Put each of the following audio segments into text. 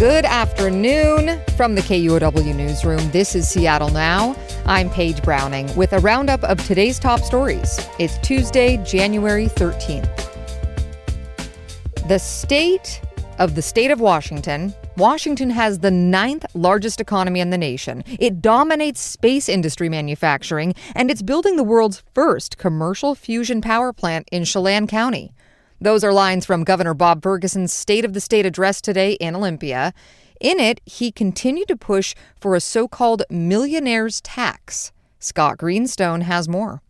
Good afternoon from the KUOW newsroom. This is Seattle Now. I'm Paige Browning with a roundup of today's top stories. It's Tuesday, January 13th. The state of Washington. Washington has the 9th largest economy in the nation. It dominates space industry manufacturing, and it's building the world's first commercial fusion power plant in Chelan County. Those are lines from Governor Bob Ferguson's State of the State address today in Olympia. In it, he continued to push for a so-called millionaire's tax. Scott Greenstone has more.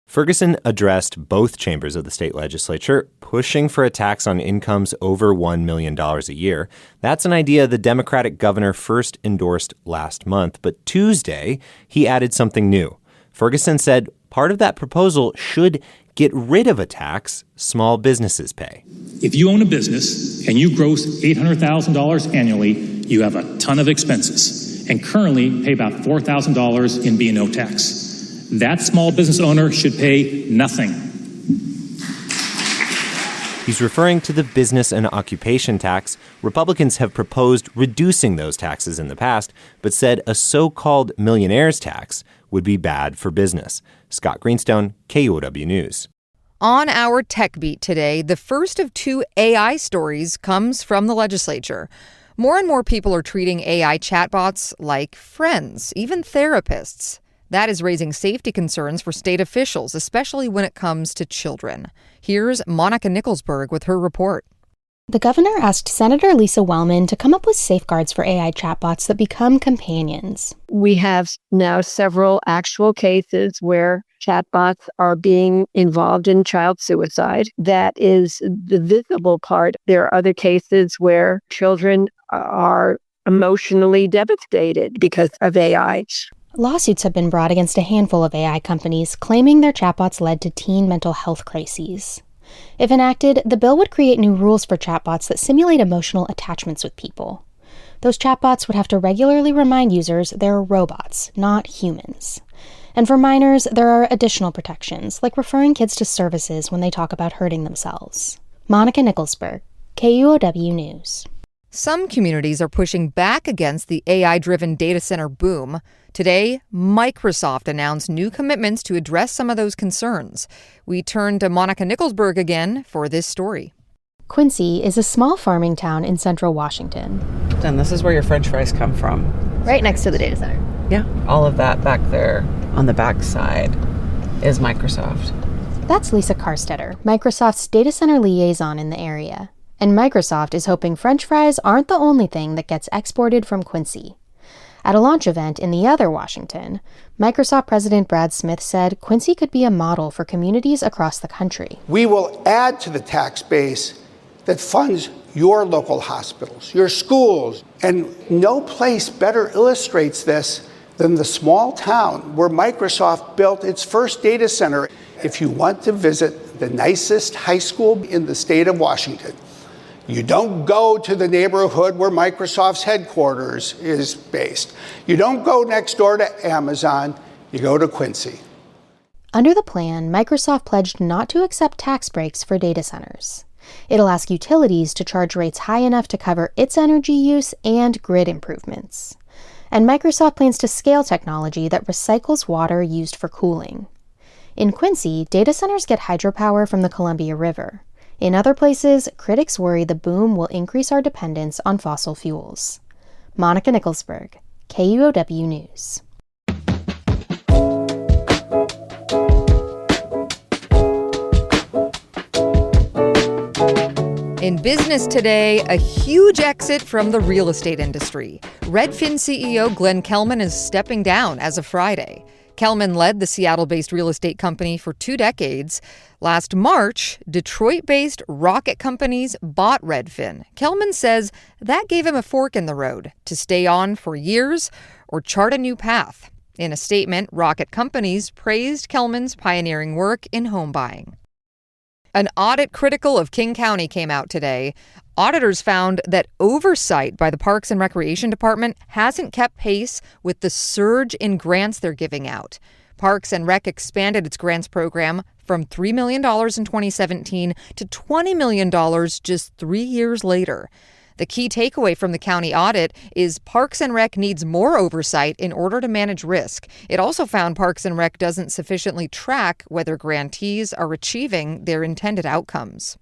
Ferguson addressed both chambers of the state legislature, pushing for a tax on incomes over $1 million a year. That's an idea the Democratic governor first endorsed last month, but Tuesday, he added something new. Ferguson said part of that proposal should get rid of a tax small businesses pay. If you own a business and you gross $800,000 annually, you have a ton of expenses and currently pay about $4,000 in B&O tax. That small business owner should pay nothing. He's referring to the business and occupation tax. Republicans have proposed reducing those taxes in the past, but said a so-called millionaire's tax would be bad for business. Scott Greenstone, KUOW News. On our Tech Beat today, the first of two AI stories comes from the legislature. More and more people are treating AI chatbots like friends, even therapists. That is raising safety concerns for state officials, especially when it comes to children. Here's Monica Nicholsberg with her report. The governor asked Senator Lisa Wellman to come up with safeguards for AI chatbots that become companions. We have now several actual cases where chatbots are being involved in child suicide. That is the visible part. There are other cases where children are emotionally devastated because of AI. Lawsuits have been brought against a handful of AI companies, claiming their chatbots led to teen mental health crises. If enacted, the bill would create new rules for chatbots that simulate emotional attachments with people. Those chatbots would have to regularly remind users they're robots, not humans. And for minors, there are additional protections, like referring kids to services when they talk about hurting themselves. Monica Nicholsberg, KUOW News. Some communities are pushing back against the AI-driven data center boom. Today, Microsoft announced new commitments to address some of those concerns. We turn to Monica Nicholsberg again for this story. Quincy is a small farming town in central Washington. And this is where your French fries come from. Right next to the data center. Yeah, all of that back there on the back side is Microsoft. That's Lisa Karstetter, Microsoft's data center liaison in the area. And Microsoft is hoping French fries aren't the only thing that gets exported from Quincy. At a launch event in the other Washington, Microsoft President Brad Smith said Quincy could be a model for communities across the country. We will add to the tax base that funds your local hospitals, your schools, and no place better illustrates this than the small town where Microsoft built its first data center. If you want to visit the nicest high school in the state of Washington, you don't go to the neighborhood where Microsoft's headquarters is based. You don't go next door to Amazon, you go to Quincy. Under the plan, Microsoft pledged not to accept tax breaks for data centers. It'll ask utilities to charge rates high enough to cover its energy use and grid improvements. And Microsoft plans to scale technology that recycles water used for cooling. In Quincy, data centers get hydropower from the Columbia River. In other places, critics worry the boom will increase our dependence on fossil fuels. Monica Nicholsberg, KUOW News. In business today, a huge exit from the real estate industry. Redfin CEO Glenn Kelman is stepping down as of Friday. Kelman led the Seattle-based real estate company for 2 decades. Last March, Detroit-based rocket companies bought Redfin. Kelman says that gave him a fork in the road to stay on for years or chart a new path. In a statement, rocket companies praised Kelman's pioneering work in home buying. An audit critical of King County came out today. Auditors found that oversight by the Parks and Recreation Department hasn't kept pace with the surge in grants they're giving out. Parks and Rec expanded its grants program from $3 million in 2017 to $20 million just 3 years later. The key takeaway from the county audit is Parks and Rec needs more oversight in order to manage risk. It also found Parks and Rec doesn't sufficiently track whether grantees are achieving their intended outcomes.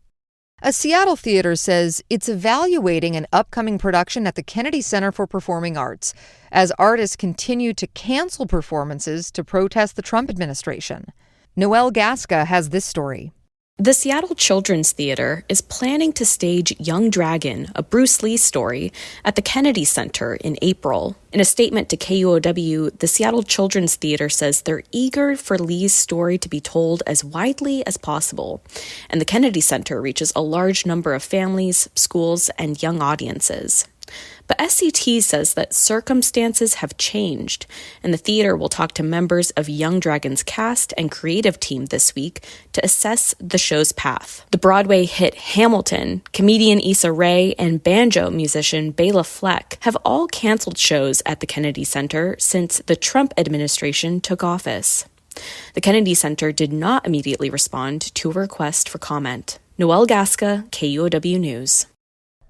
A Seattle theater says it's evaluating an upcoming production at the Kennedy Center for Performing Arts as artists continue to cancel performances to protest the Trump administration. Noelle Gasca has this story. The Seattle Children's Theater is planning to stage Young Dragon, a Bruce Lee story, at the Kennedy Center in April. In a statement to KUOW, the Seattle Children's Theater says they're eager for Lee's story to be told as widely as possible, and the Kennedy Center reaches a large number of families, schools, and young audiences. But SCT says that circumstances have changed, and the theater will talk to members of Young Dragon's cast and creative team this week to assess the show's path. The Broadway hit Hamilton, comedian Issa Rae, and banjo musician Bela Fleck have all canceled shows at the Kennedy Center since the Trump administration took office. The Kennedy Center did not immediately respond to a request for comment. Noelle Gasca, KUOW News.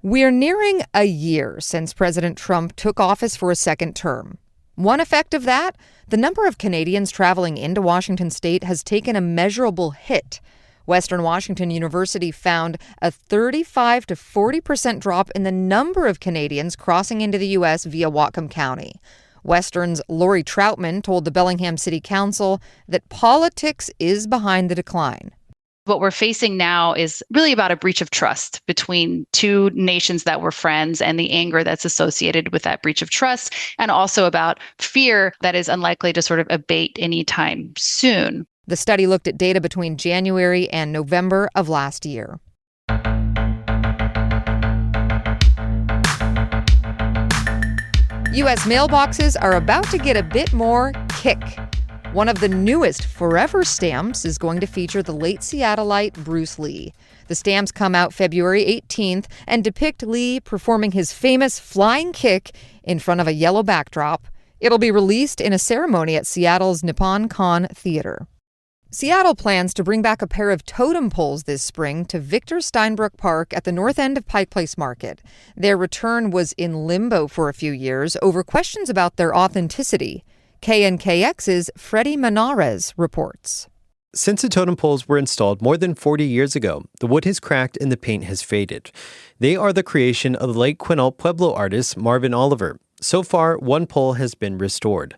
We're nearing a year since President Trump took office for a second term. One effect of that, the number of Canadians traveling into Washington state has taken a measurable hit. Western Washington University found a 35 to 40% drop in the number of Canadians crossing into the U.S. via Whatcom County. Western's Lori Troutman told the Bellingham City Council that politics is behind the decline. What we're facing now is really about a breach of trust between two nations that were friends and the anger that's associated with that breach of trust, and also about fear that is unlikely to sort of abate anytime soon. The study looked at data between January and November of last year. U.S. mailboxes are about to get a bit more kick. One of the newest Forever stamps is going to feature the late Seattleite Bruce Lee. The stamps come out February 18th and depict Lee performing his famous flying kick in front of a yellow backdrop. It'll be released in a ceremony at Seattle's Nippon Con Theater. Seattle plans to bring back a pair of totem poles this spring to Victor Steinbrook Park at the north end of Pike Place Market. Their return was in limbo for a few years over questions about their authenticity. KNKX's Freddie Menares reports. Since the totem poles were installed more than 40 years ago, the wood has cracked and the paint has faded. They are the creation of the late Quinault Pueblo artist Marvin Oliver. So far, one pole has been restored.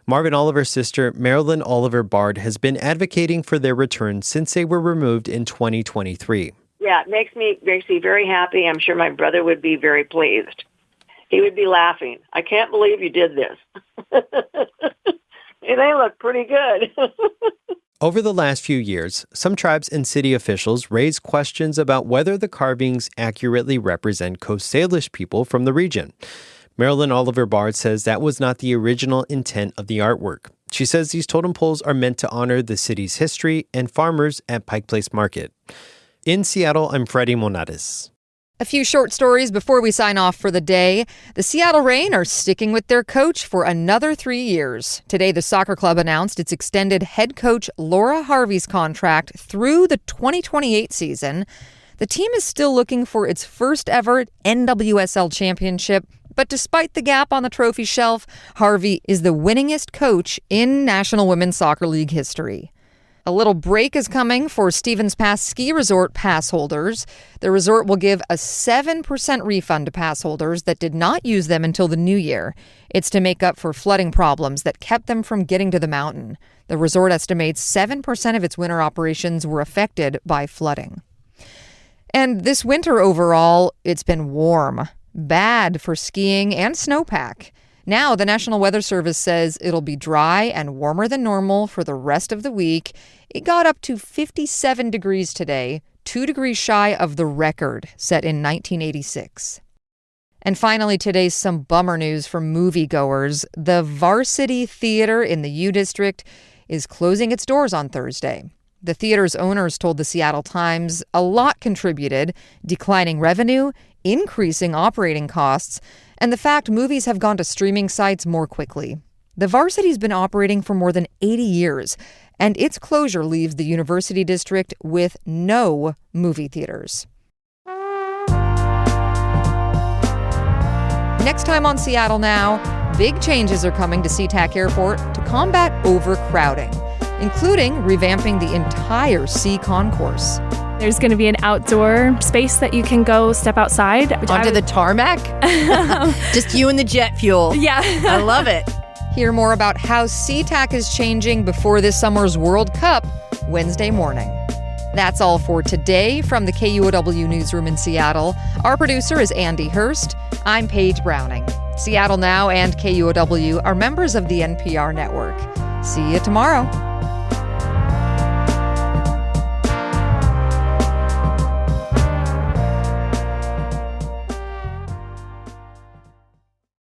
Marvin Oliver's sister, Marilyn Oliver Bard, has been advocating for their return since they were removed in 2023. Yeah, it makes me very happy. I'm sure my brother would be very pleased. He would be laughing. I can't believe you did this. They look pretty good. Over the last few years, some tribes and city officials raised questions about whether the carvings accurately represent Coast Salish people from the region. Marilyn Oliver Bard says that was not the original intent of the artwork. She says these totem poles are meant to honor the city's history and farmers at Pike Place Market. In Seattle, I'm Freddie Menares. A few short stories before we sign off for the day. The Seattle Reign are sticking with their coach for another 3 years. Today, the soccer club announced it's extended head coach Laura Harvey's contract through the 2028 season. The team is still looking for its first ever NWSL championship, but despite the gap on the trophy shelf, Harvey is the winningest coach in National Women's Soccer League history. A little break is coming for Stevens Pass Ski Resort pass holders. The resort will give a 7% refund to pass holders that did not use them until the new year. It's to make up for flooding problems that kept them from getting to the mountain. The resort estimates 7% of its winter operations were affected by flooding. And this winter overall, it's been warm. Bad for skiing and snowpack. Now, the National Weather Service says it'll be dry and warmer than normal for the rest of the week. It got up to 57 degrees today, 2 degrees shy of the record set in 1986. And finally, today's some bummer news for moviegoers. The Varsity Theater in the U District is closing its doors on Thursday. The theater's owners told the Seattle Times a lot contributed: declining revenue, increasing operating costs, and the fact movies have gone to streaming sites more quickly. The Varsity's been operating for more than 80 years, and its closure leaves the University District with no movie theaters. Next time on Seattle Now, big changes are coming to SeaTac Airport to combat overcrowding, including revamping the entire C concourse. There's going to be an outdoor space that you can go step outside. Onto the tarmac? Just you and the jet fuel. Yeah. I love it. Hear more about how SeaTac is changing before this summer's World Cup Wednesday morning. That's all for today from the KUOW newsroom in Seattle. Our producer is Andy Hurst. I'm Paige Browning. Seattle Now and KUOW are members of the NPR network. See you tomorrow.